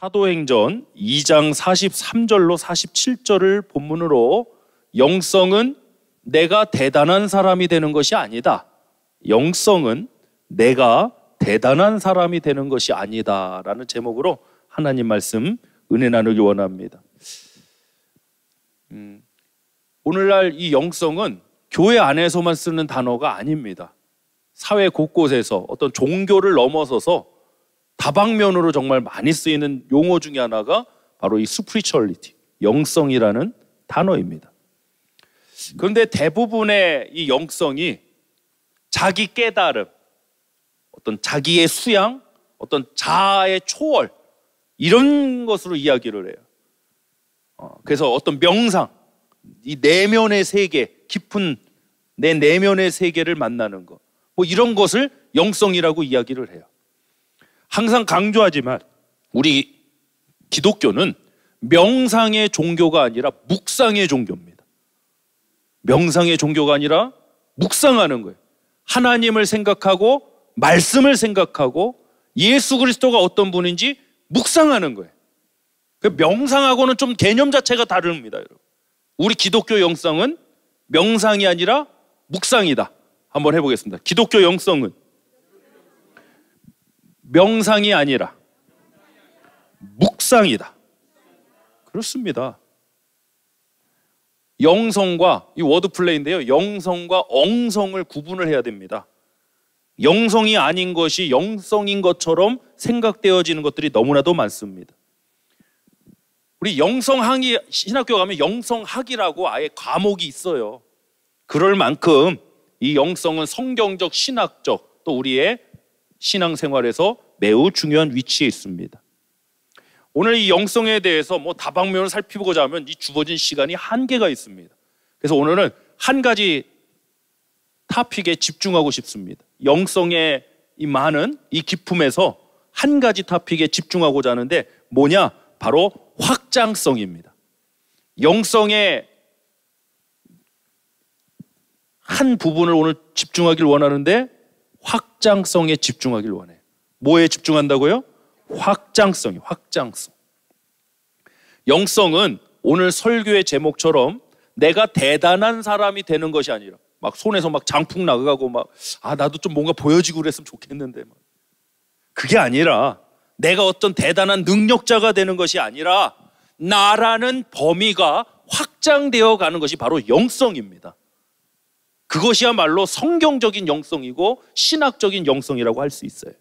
사도행전 2장 43절로 47절을 본문으로 영성은 내가 대단한 사람이 되는 것이 아니다. 영성은 내가 대단한 사람이 되는 것이 아니다 라는 제목으로 하나님 말씀 은혜 나누기 원합니다. 오늘날 이 영성은 교회 안에서만 쓰는 단어가 아닙니다. 사회 곳곳에서 어떤 종교를 넘어서서 다방면으로 정말 많이 쓰이는 용어 중에 하나가 바로 이 스피리추얼리티, 영성이라는 단어입니다. 그런데 대부분의 이 영성이 자기 깨달음, 어떤 자기의 수양, 어떤 자아의 초월 이런 것으로 이야기를 해요. 그래서 어떤 명상, 이 내면의 세계, 깊은 내 내면의 세계를 만나는 것, 뭐 이런 것을 영성이라고 이야기를 해요. 항상 강조하지만 우리 기독교는 명상의 종교가 아니라 묵상의 종교입니다. 명상의 종교가 아니라 묵상하는 거예요. 하나님을 생각하고 말씀을 생각하고 예수 그리스도가 어떤 분인지 묵상하는 거예요. 그 명상하고는 좀 개념 자체가 다릅니다, 여러분. 우리 기독교 영성은 명상이 아니라 묵상이다. 한번 해보겠습니다. 기독교 영성은 명상이 아니라 묵상이다. 그렇습니다. 영성과, 이 워드 플레이인데요, 영성과 엉성을 구분을 해야 됩니다. 영성이 아닌 것이 영성인 것처럼 생각되어지는 것들이 너무나도 많습니다. 우리 영성학이, 신학교 가면 영성학이라고 아예 과목이 있어요. 그럴 만큼 이 영성은 성경적, 신학적, 또 우리의 신앙생활에서 매우 중요한 위치에 있습니다. 오늘 이 영성에 대해서 뭐 다방면을 살피고자 하면 이 주어진 시간이 한계가 있습니다. 그래서 오늘은 한 가지 토픽에 집중하고 싶습니다. 영성의 이 많은 이 깊음에서 한 가지 토픽에 집중하고자 하는데 뭐냐? 바로 확장성입니다. 영성의 한 부분을 오늘 집중하길 원하는데 확장성에 집중하길 원해요. 뭐에 집중한다고요? 확장성이, 확장성. 영성은 오늘 설교의 제목처럼 내가 대단한 사람이 되는 것이 아니라 막 손에서 막 장풍 나가고 막 나도 좀 뭔가 보여지고 그랬으면 좋겠는데 막. 그게 아니라 내가 어떤 대단한 능력자가 되는 것이 아니라 나라는 범위가 확장되어 가는 것이 바로 영성입니다. 그것이야말로 성경적인 영성이고 신학적인 영성이라고 할 수 있어요.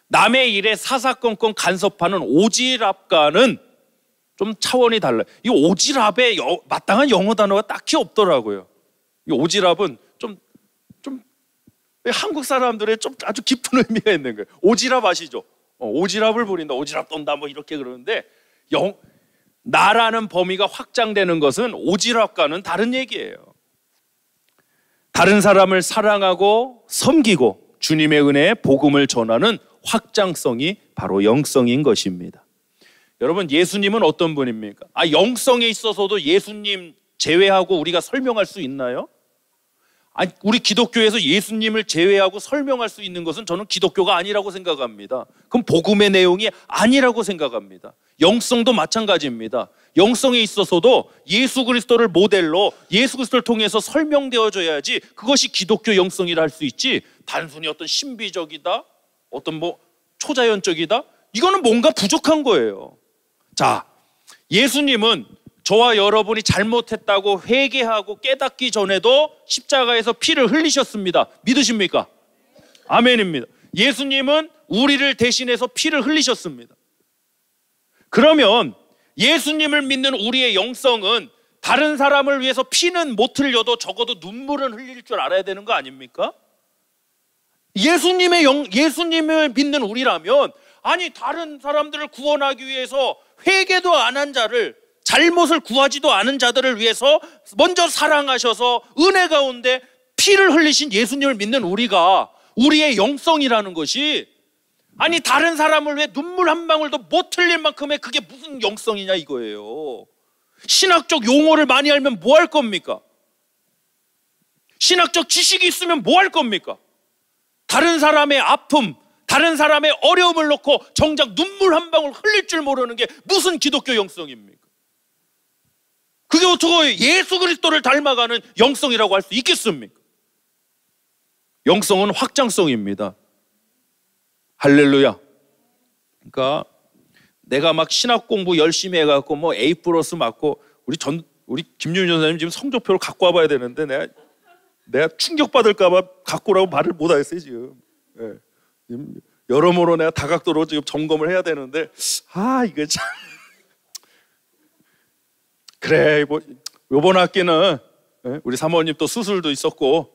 남의 일에 사사건건 간섭하는 오지랖과는 좀 차원이 달라요. 이 오지랖에 마땅한 영어 단어가 딱히 없더라고요. 이 오지랖은 좀 한국 사람들의 좀 아주 깊은 의미가 있는 거예요. 오지랖 아시죠? 오지랖을 부린다, 오지랖 떤다 뭐 이렇게 그러는데 나라는 범위가 확장되는 것은 오지랖과는 다른 얘기예요. 다른 사람을 사랑하고 섬기고 주님의 은혜에 복음을 전하는 확장성이 바로 영성인 것입니다. 여러분, 예수님은 어떤 분입니까? 영성에 있어서도 예수님 제외하고 우리가 설명할 수 있나요? 우리 기독교에서 예수님을 제외하고 설명할 수 있는 것은 저는 기독교가 아니라고 생각합니다. 그럼 복음의 내용이 아니라고 생각합니다. 영성도 마찬가지입니다. 영성에 있어서도 예수 그리스도를 모델로 예수 그리스도를 통해서 설명되어져야지 그것이 기독교 영성이라 할 수 있지, 단순히 어떤 신비적이다, 어떤 뭐 초자연적이다, 이거는 뭔가 부족한 거예요. 자, 예수님은 저와 여러분이 잘못했다고 회개하고 깨닫기 전에도 십자가에서 피를 흘리셨습니다. 믿으십니까? 아멘입니다. 예수님은 우리를 대신해서 피를 흘리셨습니다. 그러면 예수님을 믿는 우리의 영성은 다른 사람을 위해서 피는 못 흘려도 적어도 눈물은 흘릴 줄 알아야 되는 거 아닙니까? 예수님을 믿는 우리라면, 다른 사람들을 구원하기 위해서 회개도 안 한 자를, 잘못을 구하지도 않은 자들을 위해서 먼저 사랑하셔서 은혜 가운데 피를 흘리신 예수님을 믿는 우리가, 우리의 영성이라는 것이, 다른 사람을 위해 눈물 한 방울도 못 흘릴 만큼의 그게 무슨 영성이냐 이거예요. 신학적 용어를 많이 알면 뭐 할 겁니까? 신학적 지식이 있으면 뭐 할 겁니까? 다른 사람의 아픔, 다른 사람의 어려움을 놓고 정작 눈물 한 방울 흘릴 줄 모르는 게 무슨 기독교 영성입니까? 그게 어떻게 예수 그리스도를 닮아가는 영성이라고 할 수 있겠습니까? 영성은 확장성입니다. 할렐루야. 그러니까 내가 막 신학 공부 열심히 해갖고 뭐 A+ 맞고 우리 김윤희 전사님 지금 성적표를 갖고 와봐야 되는데 내가 충격받을까봐 갖고 오라고 말을 못하겠어요 지금. 네. 여러모로 내가 다각도로 지금 점검을 해야 되는데 이거 참 그래 뭐 이번 학기는 우리 사모님 또 수술도 있었고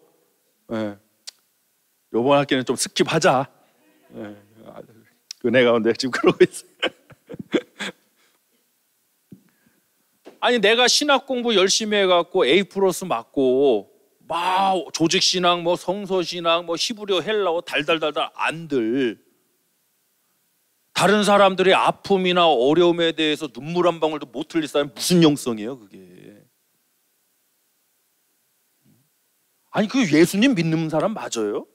이번 학기는 좀 스킵하자. 은혜 가운데 지금 그러고 있어요. 아니 내가 신학 공부 열심히 해갖고 A+ 맞고 막 조직신학 뭐 성서신학 뭐 히브리어 헬라어 달달달달 안들 다른 사람들의 아픔이나 어려움에 대해서 눈물 한 방울도 못 흘릴 사람이 무슨 영성이에요 그게. 아니 그 예수님 믿는 사람 맞아요?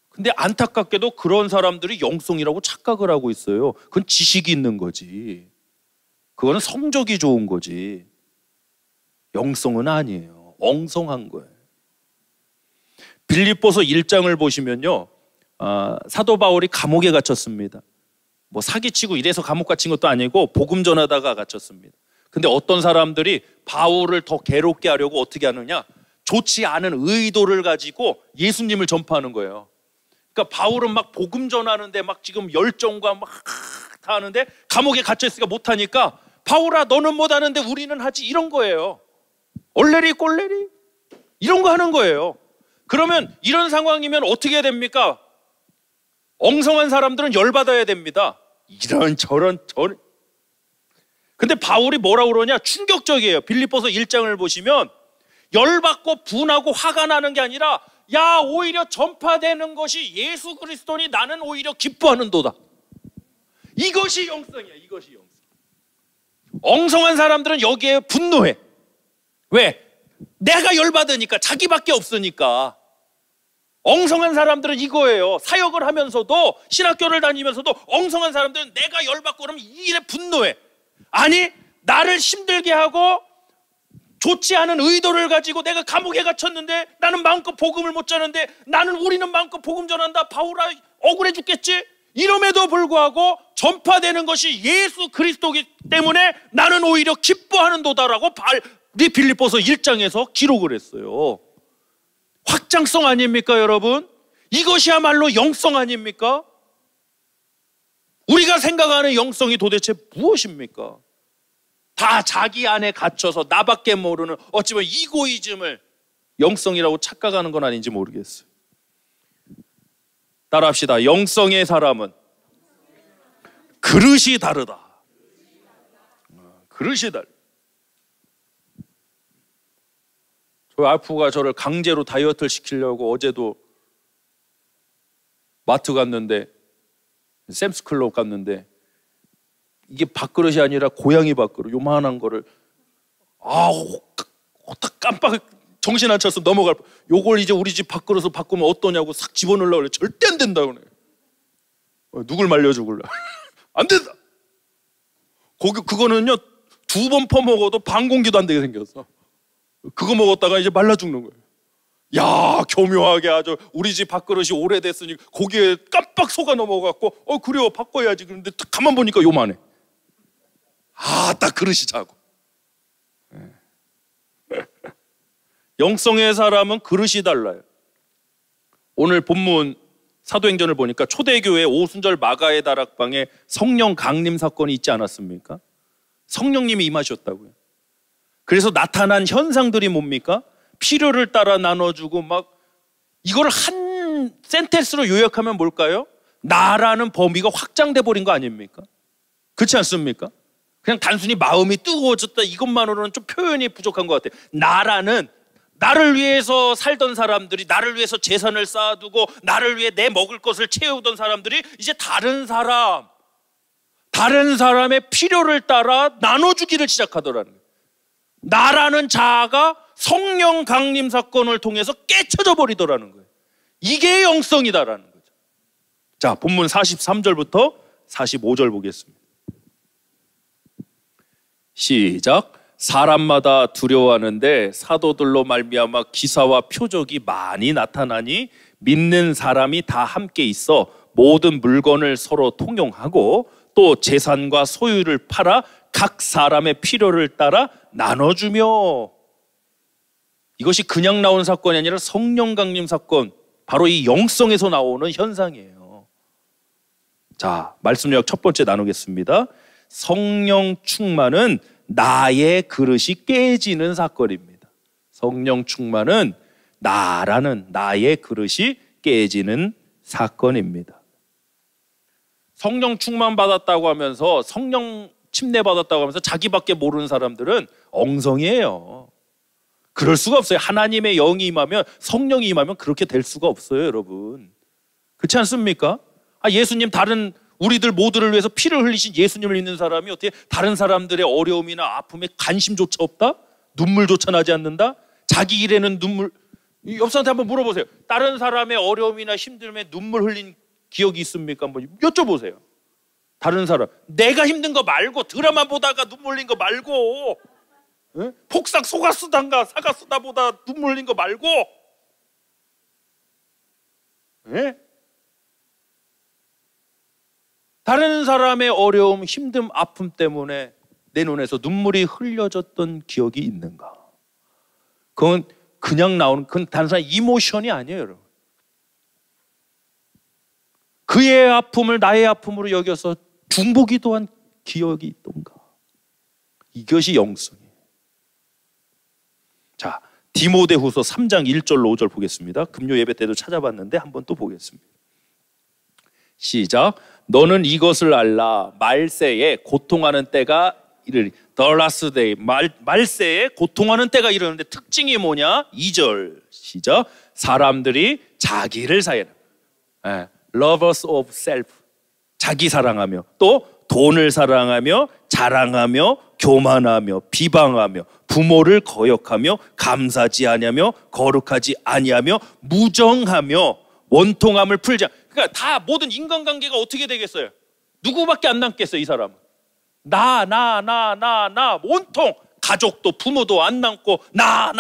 근데 안타깝게도 그런 사람들이 영성이라고 착각을 하고 있어요. 그건 지식이 있는 거지. 그거는 성적이 좋은 거지. 영성은 아니에요. 엉성한 거예요. 빌립보서 1장을 보시면요, 사도 바울이 감옥에 갇혔습니다. 뭐 사기치고 이래서 감옥 갇힌 것도 아니고 복음 전하다가 갇혔습니다. 근데 어떤 사람들이 바울을 더 괴롭게 하려고 어떻게 하느냐, 좋지 않은 의도를 가지고 예수님을 전파하는 거예요. 그러니까 바울은 막 복음 전하는데 막 지금 열정과 막 다 하는데 감옥에 갇혀있으니까 못하니까 바울아 너는 못하는데 우리는 하지, 이런 거예요. 얼레리 꼴레리 이런 거 하는 거예요. 그러면 이런 상황이면 어떻게 됩니까? 엉성한 사람들은 열받아야 됩니다. 이런 저런. 근데 바울이 뭐라고 그러냐, 충격적이에요. 빌립보서 1장을 보시면 열받고 분하고 화가 나는 게 아니라 야 오히려 전파되는 것이 예수 그리스도니 나는 오히려 기뻐하는도다. 이것이 영성이야. 이것이 영성. 엉성한 사람들은 여기에 분노해. 왜? 내가 열받으니까, 자기밖에 없으니까. 엉성한 사람들은 이거예요. 사역을 하면서도 신학교를 다니면서도 엉성한 사람들은 내가 열받고 그러면 이 일에 분노해. 아니 나를 힘들게 하고 좋지 않은 의도를 가지고 내가 감옥에 갇혔는데 나는 마음껏 복음을 못 전하는데 우리는 마음껏 복음 전한다. 바울아 억울해 죽겠지? 이럼에도 불구하고 전파되는 것이 예수 그리스도이기 때문에 나는 오히려 기뻐하는도다라고 빌립보서 1장에서 기록을 했어요. 확장성 아닙니까 여러분? 이것이야말로 영성 아닙니까? 우리가 생각하는 영성이 도대체 무엇입니까? 다 자기 안에 갇혀서 나밖에 모르는 어찌 보면 이고이즘을 영성이라고 착각하는 건 아닌지 모르겠어요. 따라합시다. 영성의 사람은 그릇이 다르다. 그릇이 다르다. 저 와이프가 저를 강제로 다이어트를 시키려고 어제도 마트 갔는데, 샘스클럽 갔는데, 이게 밥그릇이 아니라 고양이 밥그릇 요만한 거를 딱 깜빡 정신 안 차서 넘어갈 뻔. 요걸 이제 우리 집 밥그릇으로 바꾸면 어떠냐고 싹 집어넣으려고 그래. 절대 안 된다고 그래. 누굴 말려주길래 안 된다. 그거는요 2번 퍼먹어도 반 공기도 안 되게 생겼어. 그거 먹었다가 이제 말라 죽는 거예요. 야 교묘하게 아주 우리 집 밥그릇이 오래됐으니 거기에 깜빡 속아 넘어갔고 그래요 바꿔야지. 그런데 가만 보니까 요만해. 딱 그릇이 작고. 영성의 사람은 그릇이 달라요. 오늘 본문 사도행전을 보니까 초대교회 오순절 마가의 다락방에 성령 강림 사건이 있지 않았습니까? 성령님이 임하셨다고요. 그래서 나타난 현상들이 뭡니까? 필요를 따라 나눠주고 막, 이걸 한 센텐스로 요약하면 뭘까요? 나라는 범위가 확장돼 버린 거 아닙니까? 그렇지 않습니까? 그냥 단순히 마음이 뜨거워졌다 이것만으로는 좀 표현이 부족한 것 같아요. 나라는 나를 위해서 살던 사람들이, 나를 위해서 재산을 쌓아두고 나를 위해 내 먹을 것을 채우던 사람들이 이제 다른 사람의 필요를 따라 나눠주기를 시작하더라는 거예요. 나라는 자아가 성령 강림 사건을 통해서 깨쳐져 버리더라는 거예요. 이게 영성이다라는 거죠. 자, 본문 43절부터 45절 보겠습니다. 시작. 사람마다 두려워하는데 사도들로 말미암아 기사와 표적이 많이 나타나니 믿는 사람이 다 함께 있어 모든 물건을 서로 통용하고 또 재산과 소유를 팔아 각 사람의 필요를 따라 나눠주며. 이것이 그냥 나온 사건이 아니라 성령 강림 사건, 바로 이 영성에서 나오는 현상이에요. 자, 말씀 요약 첫 번째 나누겠습니다. 성령 충만은 나의 그릇이 깨지는 사건입니다. 성령 충만은 나라는 나의 그릇이 깨지는 사건입니다. 성령 충만 받았다고 하면서, 성령 침례 받았다고 하면서 자기밖에 모르는 사람들은 엉성이에요. 그럴 수가 없어요. 하나님의 영이 임하면, 성령이 임하면 그렇게 될 수가 없어요, 여러분. 그렇지 않습니까? 예수님, 다른 우리들 모두를 위해서 피를 흘리신 예수님을 믿는 사람이 어떻게 다른 사람들의 어려움이나 아픔에 관심조차 없다? 눈물조차 나지 않는다? 자기 일에는 눈물. 옆 사람한테 한번 물어보세요. 다른 사람의 어려움이나 힘듦에 눈물 흘린 기억이 있습니까? 한번 여쭤보세요. 다른 사람, 내가 힘든 거 말고, 드라마 보다가 눈물 흘린 거 말고, 에? 폭삭 속아 쓰단가 사가 쓰다 보다 눈물 흘린 거 말고, 에? 다른 사람의 어려움, 힘듦, 아픔 때문에 내 눈에서 눈물이 흘려졌던 기억이 있는가? 그건 그냥 나오는, 그건 단순한 이모션이 아니에요, 여러분. 그의 아픔을 나의 아픔으로 여겨서 중보기도 한 기억이 있던가? 이것이 영성이에요. 자, 디모데후서 3장 1절로 5절 보겠습니다. 금요 예배 때도 찾아봤는데 한번 또 보겠습니다. 시작. 너는 이것을 알라. 말세에 고통하는 때가 이르리. The last day. 말세에 고통하는 때가 이르는데 특징이 뭐냐? 2절 시작. 사람들이 자기를 사랑하는, lovers of self, 자기 사랑하며, 또 돈을 사랑하며, 자랑하며, 교만하며, 비방하며, 부모를 거역하며, 감사지 아니하며, 거룩하지 아니하며, 무정하며, 원통함을 풀지. 그러니까 다 모든 인간관계가 어떻게 되겠어요? 누구밖에 안 남겠어요, 이 사람은. 나 온통. 가족도 부모도 안 남고 나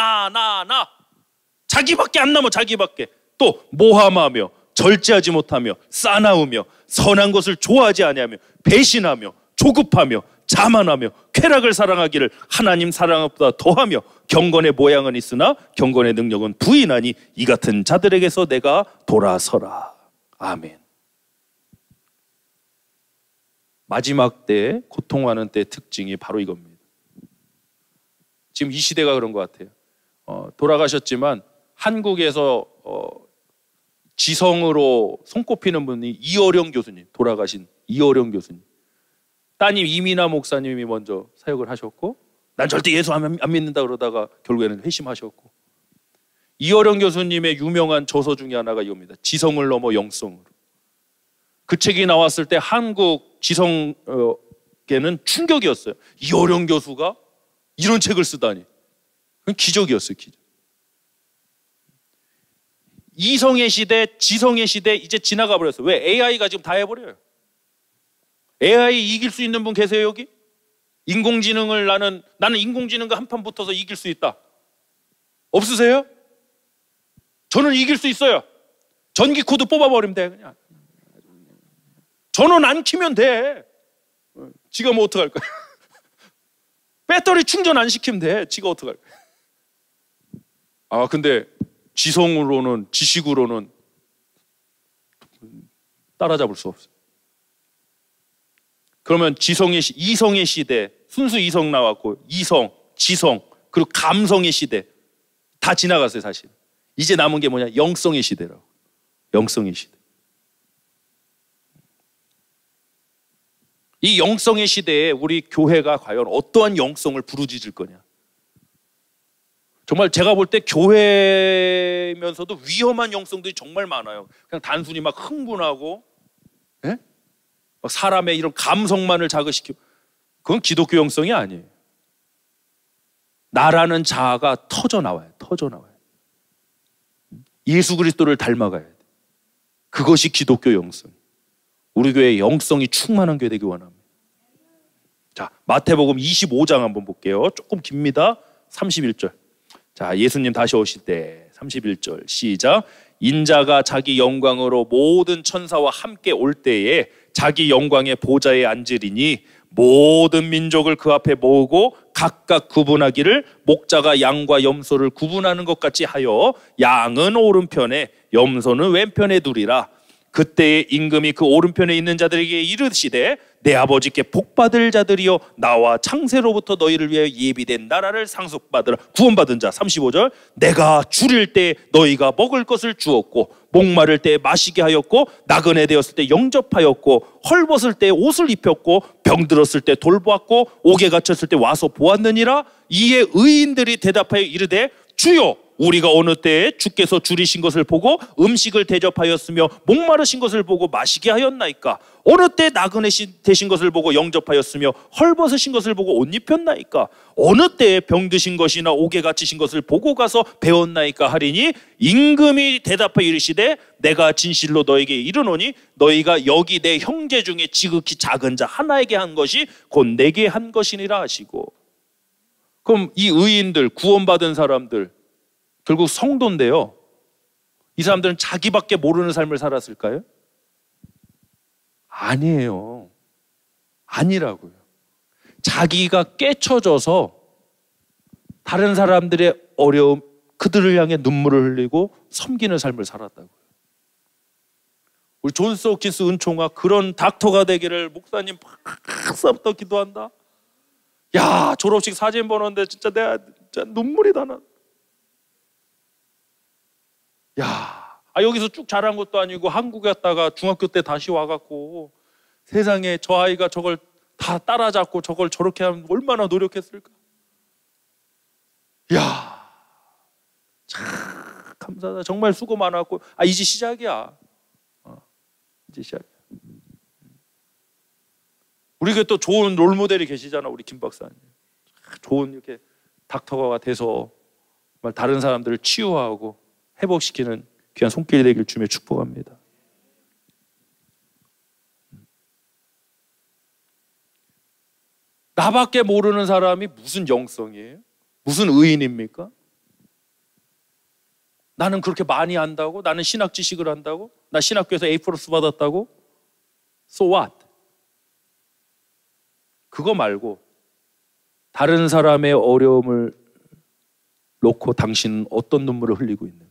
자기밖에 안 남아. 자기밖에. 또 모함하며, 절제하지 못하며, 싸나우며, 선한 것을 좋아하지 아니하며, 배신하며, 조급하며, 자만하며, 쾌락을 사랑하기를 하나님 사랑보다 더하며, 경건의 모양은 있으나 경건의 능력은 부인하니 이 같은 자들에게서 내가 돌아서라. 아멘. 마지막 때에 고통하는 때의 특징이 바로 이겁니다. 지금 이 시대가 그런 것 같아요. 돌아가셨지만 한국에서 지성으로 손꼽히는 분이 이어령 교수님, 돌아가신 이어령 교수님. 따님 이민아 목사님이 먼저 사역을 하셨고, 난 절대 예수 안 믿는다 그러다가 결국에는 회심하셨고, 이어령 교수님의 유명한 저서 중에 하나가 이겁니다. 지성을 넘어 영성으로. 그 책이 나왔을 때 한국 지성계는 충격이었어요. 이어령 교수가 이런 책을 쓰다니. 그건 기적이었어요, 기적. 이성의 시대, 지성의 시대 이제 지나가 버렸어요. 왜? AI가 지금 다 해버려요. AI 이길 수 있는 분 계세요, 여기? 인공지능을 나는 인공지능과 한판 붙어서 이길 수 있다. 없으세요? 저는 이길 수 있어요. 전기 코드 뽑아버리면 돼, 그냥. 전원 안 키면 돼. 지가 뭐 어떡할 거야? 배터리 충전 안 시키면 돼. 지가 어떡할 거야? 근데 지성으로는, 지식으로는 따라잡을 수 없어요. 그러면 이성의 시대, 순수 이성 나왔고, 이성, 지성, 그리고 감성의 시대 다 지나갔어요, 사실. 이제 남은 게 뭐냐? 영성의 시대라고. 영성의 시대. 이 영성의 시대에 우리 교회가 과연 어떠한 영성을 부르짖을 거냐? 정말 제가 볼 때 교회면서도 위험한 영성들이 정말 많아요. 그냥 단순히 막 흥분하고, 막 사람의 이런 감성만을 자극시키고, 그건 기독교 영성이 아니에요. 나라는 자아가 터져 나와요. 예수 그리스도를 닮아가야 돼. 그것이 기독교 영성. 우리 교회 영성이 충만한 교회 되기 원합니다. 자, 마태복음 25장 한번 볼게요. 조금 깁니다. 31절. 자, 예수님 다시 오실 때 31절 시작. 인자가 자기 영광으로 모든 천사와 함께 올 때에 자기 영광의 보좌에 앉으리니 모든 민족을 그 앞에 모으고 각각 구분하기를 목자가 양과 염소를 구분하는 것 같이 하여 양은 오른편에 염소는 왼편에 두리라. 그때에 임금이 그 오른편에 있는 자들에게 이르시되 내 아버지께 복받을 자들이여 나와 창세로부터 너희를 위하여 예비된 나라를 상속받으라. 구원받은 자 35절. 내가 줄일 때 너희가 먹을 것을 주었고 목마를 때 마시게 하였고 나그네 되었을 때 영접하였고 헐벗을 때 옷을 입혔고 병들었을 때 돌보았고 옥에 갇혔을 때 와서 보았느니라. 이에 의인들이 대답하여 이르되 주여 우리가 어느 때에 주께서 줄이신 것을 보고 음식을 대접하였으며 목마르신 것을 보고 마시게 하였나이까? 어느 때 나그네 되신 것을 보고 영접하였으며 헐벗으신 것을 보고 옷 입혔나이까? 어느 때에 병드신 것이나 옥에 갇히신 것을 보고 가서 배웠나이까 하리니 임금이 대답하여 이르시되 내가 진실로 너에게 이르노니 너희가 여기 내 형제 중에 지극히 작은 자 하나에게 한 것이 곧 내게 한 것이니라 하시고. 그럼 이 의인들, 구원받은 사람들, 결국 성도인데요, 이 사람들은 자기밖에 모르는 삶을 살았을까요? 아니에요. 아니라고요. 자기가 깨쳐져서 다른 사람들의 어려움, 그들을 향해 눈물을 흘리고 섬기는 삶을 살았다고요. 우리 존스 호킨스 은총아, 그런 닥터가 되기를 목사님 박사부터 기도한다. 야, 졸업식 사진 보는데 진짜 내가 진짜 눈물이 다 나. 야, 여기서 쭉 자란 것도 아니고 한국에 갔다가 중학교 때 다시 와갖고 세상에 저 아이가 저걸 다 따라잡고 저걸 저렇게 하면 얼마나 노력했을까. 야, 참 감사하다. 정말 수고 많았고. 이제 시작이야. 이제 시작이야. 우리가 또 좋은 롤모델이 계시잖아, 우리 김 박사님. 좋은 이렇게 닥터가 돼서 정말 다른 사람들을 치유하고 회복시키는 귀한 손길이 되길 주며 축복합니다. 나밖에 모르는 사람이 무슨 영성이에요? 무슨 의인입니까? 나는 그렇게 많이 안다고? 나는 신학 지식을 한다고? 나 신학교에서 A+ 받았다고? So what? 그거 말고 다른 사람의 어려움을 놓고 당신은 어떤 눈물을 흘리고 있는가?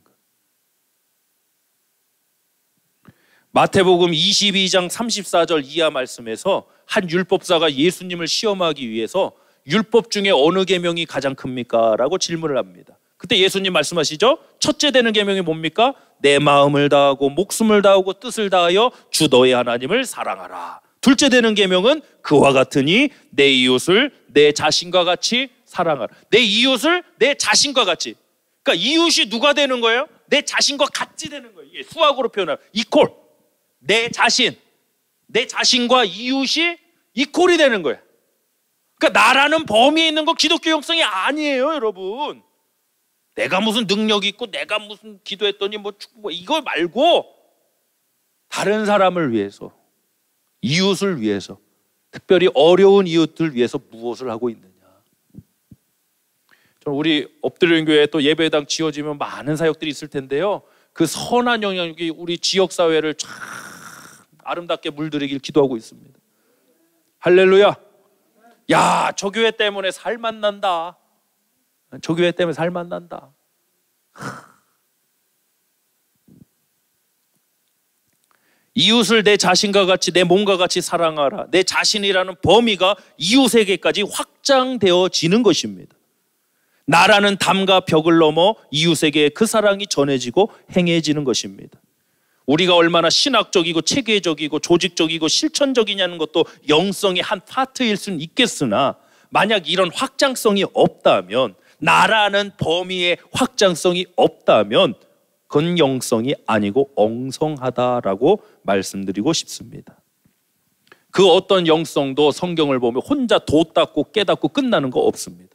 마태복음 22장 34절 이하 말씀에서 한 율법사가 예수님을 시험하기 위해서 율법 중에 어느 계명이 가장 큽니까? 라고 질문을 합니다. 그때 예수님 말씀하시죠? 첫째 되는 계명이 뭡니까? 내 마음을 다하고 목숨을 다하고 뜻을 다하여 주 너의 하나님을 사랑하라. 둘째 되는 계명은 그와 같으니 내 이웃을 내 자신과 같이 사랑하라. 내 이웃을 내 자신과 같이. 그러니까 이웃이 누가 되는 거예요? 내 자신과 같이 되는 거예요. 이게 수학으로 표현하면 이퀄. 내 자신, 내 자신과 이웃이 이퀄이 되는 거예요. 그러니까 나라는 범위에 있는 거 기독교 영성이 아니에요, 여러분. 내가 무슨 능력이 있고 내가 무슨 기도했더니 뭐 이거 말고 다른 사람을 위해서, 이웃을 위해서, 특별히 어려운 이웃들 위해서 무엇을 하고 있느냐. 저는 우리 엎드리는 교회에 또 예배당 지어지면 많은 사역들이 있을 텐데요, 그 선한 영향력이 우리 지역사회를 참 아름답게 물들이길 기도하고 있습니다. 할렐루야. 야, 저 교회 때문에 살만 난다. 저 교회 때문에 살만 난다. 이웃을 내 자신과 같이, 내 몸과 같이 사랑하라. 내 자신이라는 범위가 이웃에게까지 확장되어지는 것입니다. 나라는 담과 벽을 넘어 이웃에게 그 사랑이 전해지고 행해지는 것입니다. 우리가 얼마나 신학적이고 체계적이고 조직적이고 실천적이냐는 것도 영성의 한 파트일 수는 있겠으나, 만약 이런 확장성이 없다면, 나라는 범위의 확장성이 없다면 그건 영성이 아니고 엉성하다라고 말씀드리고 싶습니다. 그 어떤 영성도 성경을 보면 혼자 도 닦고 깨닫고 끝나는 거 없습니다.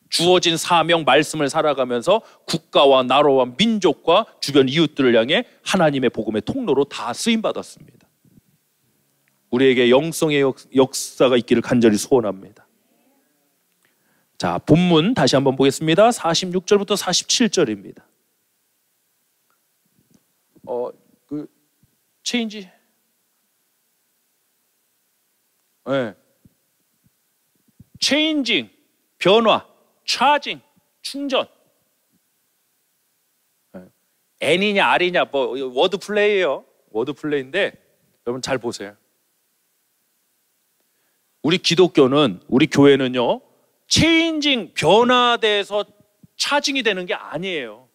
주어진 사명 말씀을 살아가면서 국가와 나라와 민족과 주변 이웃들을 향해 하나님의 복음의 통로로 다 쓰임받았습니다. 우리에게 영성의 역사가 있기를 간절히 소원합니다. 자, 본문 다시 한번 보겠습니다. 46절부터 47절입니다. 체인지. 네. 체인징, 변화, 차징, 충전. N이냐 R이냐 뭐 워드 플레이예요. 워드 플레이인데 여러분 잘 보세요. 우리 기독교는, 우리 교회는요, 체인징, 변화돼서 차징이 되는 게 아니에요.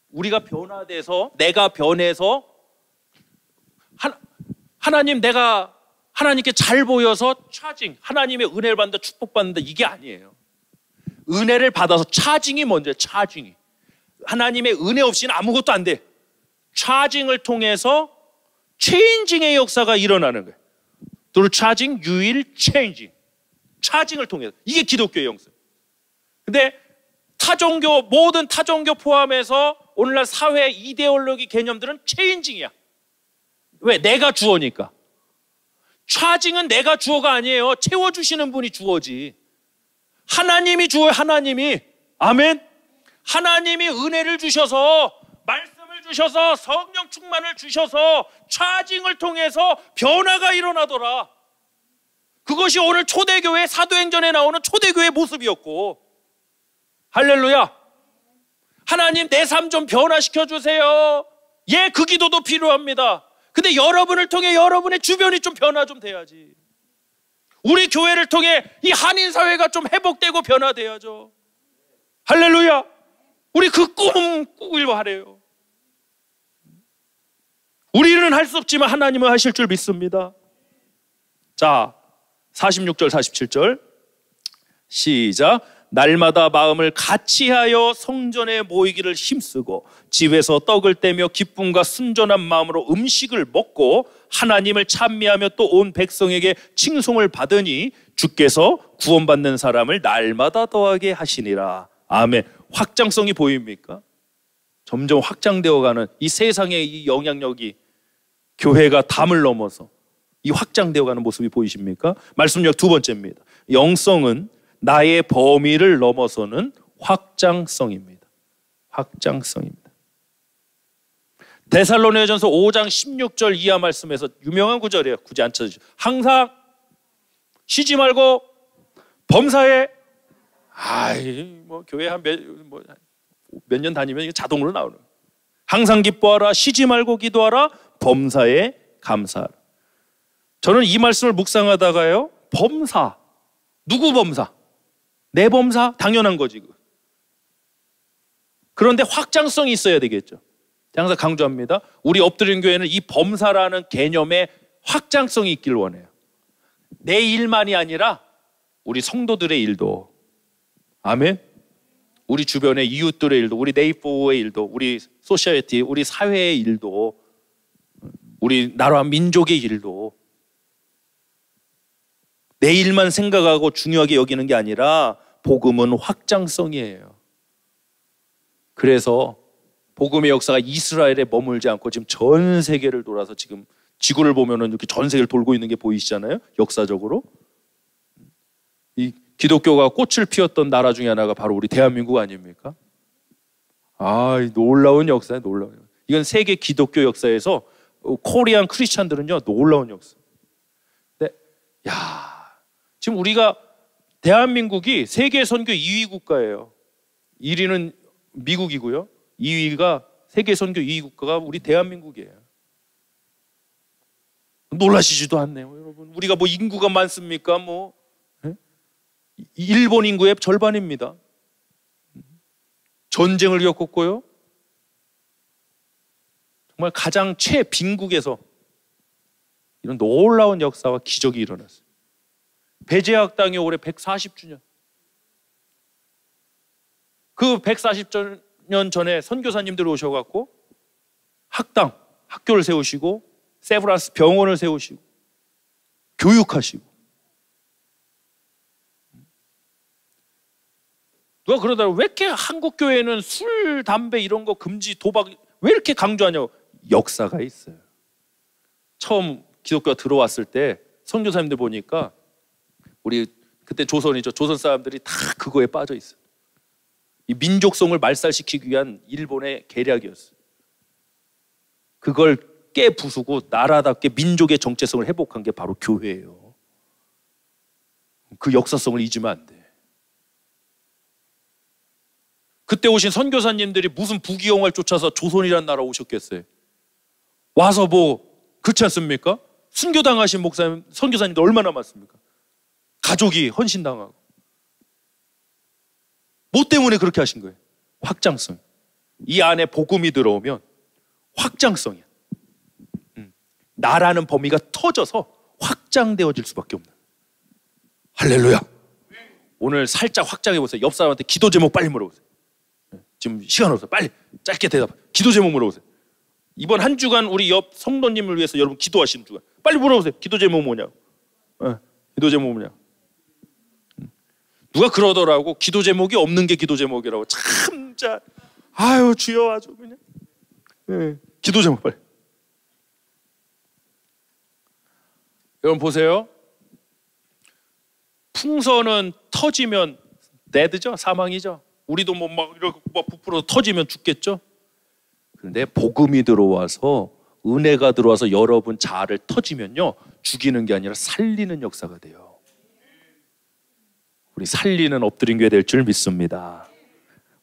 우리가 변화돼서, 내가 변해서 하나님, 내가 하나님께 잘 보여서 차징, 하나님의 은혜를 받는다, 축복받는다, 이게 아니에요. 은혜를 받아서 차징이 먼저예요. 차징이. 하나님의 은혜 없이는 아무것도 안 돼. 차징을 통해서 체인징의 역사가 일어나는 거예요. Through charging, you will changing. 차징을 통해서. 이게 기독교의 영성. 근데 타종교, 모든 타종교 포함해서 오늘날 사회 이데올로기 개념들은 체인징이야. 왜? 내가 주어니까. 차징은 내가 주어가 아니에요. 채워주시는 분이 주어지. 하나님이 주어요. 하나님이. 아멘. 하나님이 은혜를 주셔서, 말씀을 주셔서, 성령 충만을 주셔서 차징을 통해서 변화가 일어나더라. 그것이 오늘 초대교회, 사도행전에 나오는 초대교회의 모습이었고, 할렐루야. 하나님, 내 삶 좀 변화시켜 주세요. 예, 그 기도도 필요합니다. 근데 여러분을 통해 여러분의 주변이 좀 변화 좀 돼야지. 우리 교회를 통해 이 한인사회가 좀 회복되고 변화돼야죠. 할렐루야. 우리 그 꿈 꾸길 바래요. 우리는 할 수 없지만 하나님은 하실 줄 믿습니다. 자, 46절 47절 시작. 날마다 마음을 같이하여 성전에 모이기를 힘쓰고 집에서 떡을 떼며 기쁨과 순전한 마음으로 음식을 먹고 하나님을 찬미하며 또 온 백성에게 칭송을 받으니 주께서 구원받는 사람을 날마다 더하게 하시니라. 아멘. 확장성이 보입니까? 점점 확장되어가는 이 세상의 이 영향력이 교회가 담을 넘어서 이 확장되어가는 모습이 보이십니까? 말씀력 두 번째입니다. 영성은 나의 범위를 넘어서는 확장성입니다. 확장성입니다. 데살로니가전서 5장 16절 이하 말씀에서 유명한 구절이에요. 굳이 안 찾으시죠. 항상 쉬지 말고 범사에, 뭐 교회 한 몇 년 다니면 이게 자동으로 나오는 거예요. 항상 기뻐하라, 쉬지 말고 기도하라, 범사에 감사하라. 저는 이 말씀을 묵상하다가요, 범사, 누구 범사? 내 범사? 당연한 거지. 그런데 확장성이 있어야 되겠죠. 항상 강조합니다. 우리 엎드린 교회는 이 범사라는 개념에 확장성이 있길 원해요. 내 일만이 아니라 우리 성도들의 일도, 아멘. 우리 주변의 이웃들의 일도, 우리 네이버의 일도, 우리 소시아리티, 우리 사회의 일도, 우리 나라 민족의 일도 내 일만 생각하고 중요하게 여기는 게 아니라 복음은 확장성이에요. 그래서 복음의 역사가 이스라엘에 머물지 않고 지금 전 세계를 돌아서 지금 지구를 보면은 이렇게 전 세계를 돌고 있는 게 보이시잖아요. 역사적으로. 이 기독교가 꽃을 피웠던 나라 중에 하나가 바로 우리 대한민국 아닙니까? 놀라운 역사예요. 놀라운. 이건 세계 기독교 역사에서 코리안 크리스찬들은요, 놀라운 역사. 근데 지금 우리가 대한민국이 세계 선교 2위 국가예요. 1위는 미국이고요. 2위가 세계 선교 2위 국가가 우리 대한민국이에요. 놀라시지도 않네요, 여러분. 우리가 뭐 인구가 많습니까? 뭐 일본 인구의 절반입니다. 전쟁을 겪었고요. 정말 가장 최빈국에서 이런 놀라운 역사와 기적이 일어났어요. 배제학당이 올해 140주년. 그 140년 전에 선교사님들 오셔갖고 학당, 학교를 세우시고 세브란스 병원을 세우시고 교육하시고. 누가 그러더라고요. 왜 이렇게 한국 교회는 술, 담배 이런 거 금지, 도박 왜 이렇게 강조하냐고. 역사가 있어요. 처음 기독교가 들어왔을 때 선교사님들 보니까 우리 그때 조선이죠. 조선 사람들이 다 그거에 빠져 있어. 이 민족성을 말살시키기 위한 일본의 계략이었어. 그걸 깨부수고 나라답게 민족의 정체성을 회복한 게 바로 교회예요. 그 역사성을 잊으면 안 돼. 그때 오신 선교사님들이 무슨 부귀영화를 쫓아서 조선이라는 나라 오셨겠어요? 와서 그렇지 않습니까? 순교당하신 목사님, 선교사님들 얼마나 많습니까? 가족이 헌신당하고. 뭐 때문에 그렇게 하신 거예요? 확장성. 이 안에 복음이 들어오면 확장성이야. 나라는 범위가 터져서 확장되어질 수밖에 없는. 할렐루야. 오늘 살짝 확장해 보세요. 옆 사람한테 기도 제목 빨리 물어보세요. 지금 시간 없어요. 빨리 짧게 대답. 기도 제목 물어보세요. 이번 한 주간 우리 옆 성도님을 위해서 여러분 기도하시는 주간 빨리 물어보세요. 기도 제목 뭐냐고. 기도 제목 뭐냐. 누가 그러더라고. 기도 제목이 없는 게 기도 제목이라고. 참 자, 아유 주여 아주 그냥. 기도 제목 빨리. 여러분 보세요. 풍선은 터지면 데드죠. 사망이죠. 우리도 막 이렇게 부풀어서 터지면 죽겠죠. 그런데 복음이 들어와서 은혜가 들어와서 여러분 자아를 터지면요 죽이는 게 아니라 살리는 역사가 돼요. 우리 살리는 엎드린 교회 될 줄 믿습니다.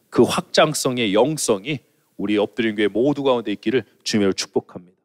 그 확장성의 영성이 우리 엎드린 교회 모두 가운데 있기를 주님으로 축복합니다.